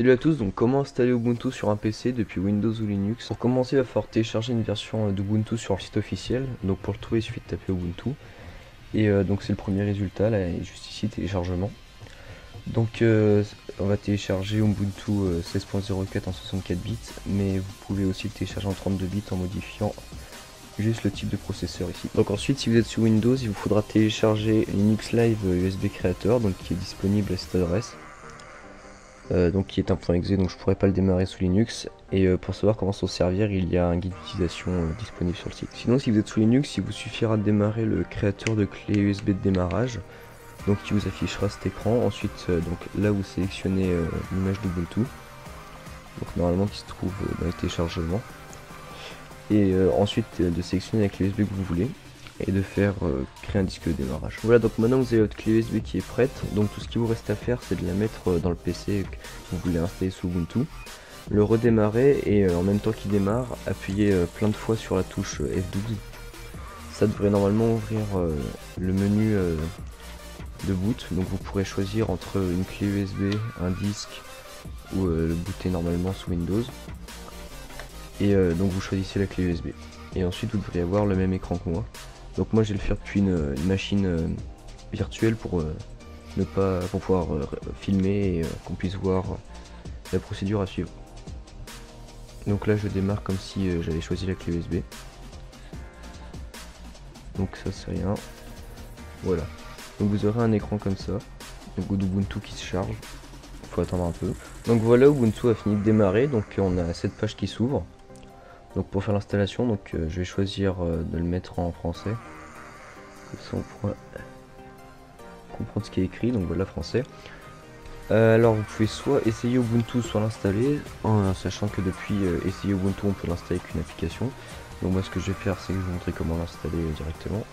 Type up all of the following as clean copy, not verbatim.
Salut à tous, donc comment installer Ubuntu sur un PC depuis Windows ou Linux. Pour commencer, il va falloir télécharger une version d'Ubuntu sur le site officiel. Donc pour le trouver, il suffit de taper Ubuntu. Et donc c'est le premier résultat, là, juste ici, téléchargement. Donc on va télécharger Ubuntu 16.04 en 64 bits, mais vous pouvez aussi le télécharger en 32 bits en modifiant juste le type de processeur ici. Donc ensuite, si vous êtes sous Windows, il vous faudra télécharger Linux Live USB Creator, donc qui est disponible à cette adresse. Donc qui est un .exe, donc je pourrais pas le démarrer sous Linux. Et pour savoir comment s'en servir, il y a un guide d'utilisation disponible sur le site. Sinon, si vous êtes sous Linux, il vous suffira de démarrer le créateur de clé USB de démarrage, donc qui vous affichera cet écran. Ensuite, donc là vous sélectionnez l'image d'Ubuntu, donc normalement qui se trouve dans les téléchargements, et ensuite de sélectionner la clé USB que vous voulez et de faire créer un disque de démarrage. Voilà, donc maintenant vous avez votre clé USB qui est prête, donc tout ce qui vous reste à faire c'est de la mettre dans le PC que vous voulez installer sous Ubuntu, le redémarrer et en même temps qu'il démarre, appuyer plein de fois sur la touche F12. Ça devrait normalement ouvrir le menu de boot, donc vous pourrez choisir entre une clé USB, un disque ou le booter normalement sous Windows. Et donc vous choisissez la clé USB. Et ensuite vous devriez avoir le même écran que moi. Donc moi je vais le faire depuis une machine virtuelle pour pouvoir filmer et qu'on puisse voir la procédure à suivre. Donc là je démarre comme si j'avais choisi la clé USB. Donc ça c'est rien. Voilà. Donc vous aurez un écran comme ça. Donc Ubuntu qui se charge. Il faut attendre un peu. Donc voilà, Ubuntu a fini de démarrer. Donc on a cette page qui s'ouvre. Donc pour faire l'installation, donc je vais choisir de le mettre en français. Comme ça on pourra comprendre ce qui est écrit. Donc voilà, français. Alors vous pouvez soit essayer Ubuntu, soit l'installer, en sachant que depuis essayer Ubuntu on peut l'installer avec une application. Donc moi ce que je vais faire c'est que je vais vous montrer comment l'installer directement.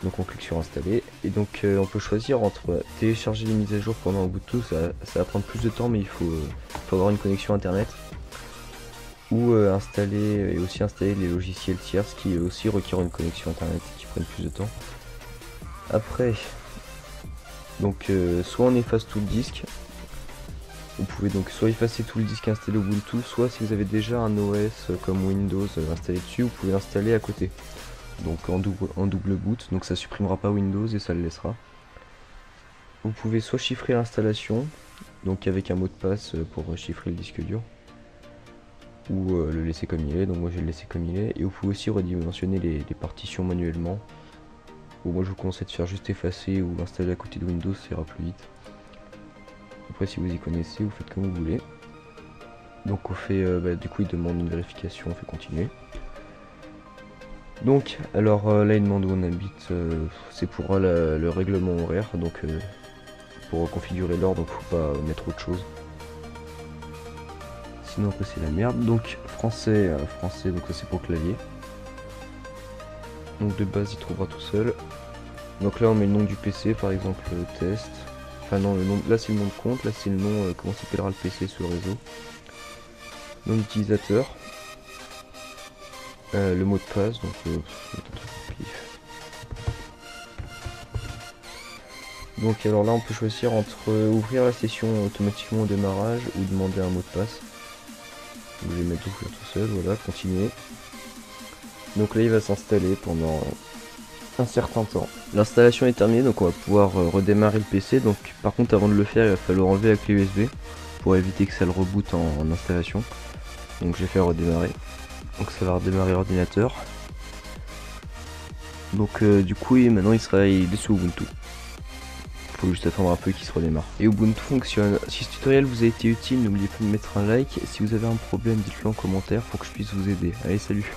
Donc on clique sur installer et donc on peut choisir entre télécharger les mises à jour pendant Ubuntu, ça va prendre plus de temps mais il faut avoir une connexion internet, ou installer les logiciels tierces qui aussi requièrent une connexion internet et qui prennent plus de temps. Après, donc soit on efface tout le disque, vous pouvez donc soit effacer tout le disque et installer Ubuntu, soit si vous avez déjà un OS comme Windows installé dessus, vous pouvez l'installer à côté. Donc en double boot, donc ça supprimera pas Windows et ça le laissera. Vous pouvez soit chiffrer l'installation, donc avec un mot de passe pour chiffrer le disque dur, ou le laisser comme il est, donc moi je vais le laisser comme il est. Et vous pouvez aussi redimensionner les partitions manuellement. Bon, moi je vous conseille de faire juste effacer ou installer à côté de Windows, ça ira plus vite. Après si vous y connaissez, vous faites comme vous voulez. Donc on fait, du coup il demande une vérification, on fait continuer. Donc alors là il demande où on habite, c'est pour le règlement horaire, donc pour configurer l'heure, donc faut pas mettre autre chose. Sinon après c'est la merde. Donc français, donc ça c'est pour clavier. Donc de base il trouvera tout seul. Donc là on met le nom du PC, par exemple test. Enfin non, le nom, là c'est le nom de compte, là c'est le nom, comment s'appellera le PC sur le réseau. Nom d'utilisateur. Le mot de passe, donc donc alors là on peut choisir entre ouvrir la session automatiquement au démarrage ou demander un mot de passe. Je vais mettre ouvrir tout seul, voilà, continuer. Donc là il va s'installer pendant un certain temps. L'installation est terminée, donc on va pouvoir redémarrer le PC. Donc par contre avant de le faire il va falloir enlever la clé USB pour éviter que ça le reboot en installation. Donc je vais faire redémarrer. Donc ça va redémarrer l'ordinateur. Donc du coup maintenant il est sous Ubuntu. Faut juste attendre un peu qu'il se redémarre. Et Ubuntu fonctionne. Si ce tutoriel vous a été utile, n'oubliez pas de mettre un like. Si vous avez un problème, dites-le en commentaire pour que je puisse vous aider. Allez, salut!